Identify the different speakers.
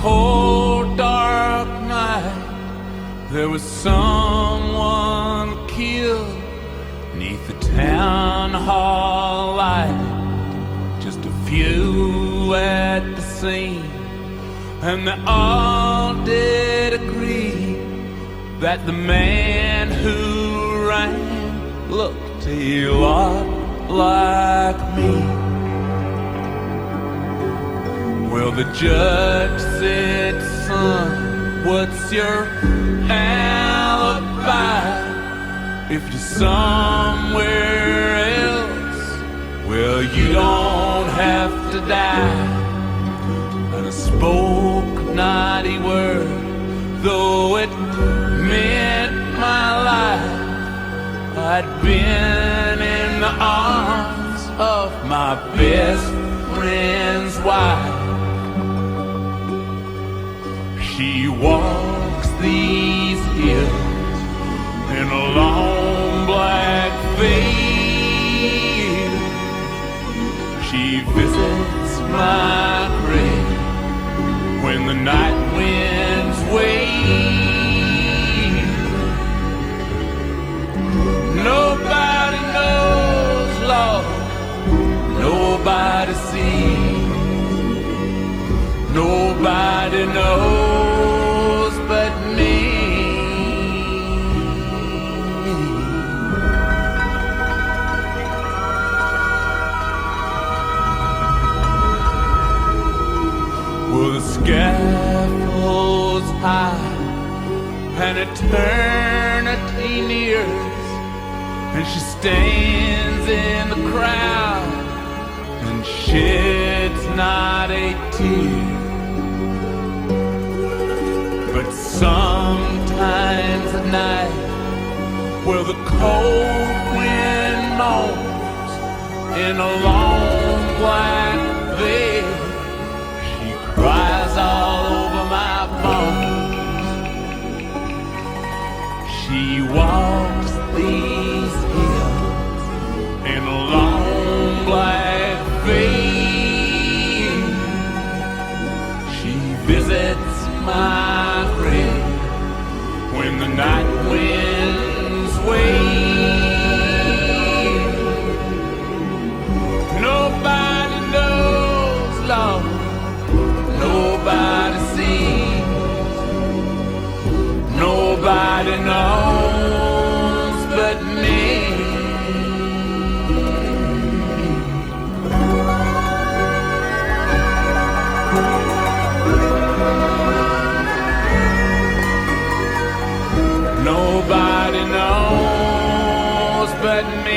Speaker 1: cold, dark night, there was someone killed 'neath the town hall light. Just a few at the scene, and they all did agree that the man who ran looked a lot like me. Well, the judge said, son, what's your alibi? If you're somewhere else, well, you don't have to die. And I spoke a naughty word, though it meant my life. I'd been in the arms of my best friend's wife. She walks these hills in a long black veil. She visits my grave when the night winds wail. Nobody knows, Lord, nobody sees, nobody knows but me. Well, the scaffold's high and eternity nears, and she stands in the crowd and sheds not a tear. But sometimes at night, well, the cold wind moans in a long black veil. She cries all over my bones. She walks these hills in a long black veil. She visits my grave when the night winds wail. Nobody knows, Lord, nobody sees, nobody knows but me. Nobody knows but me.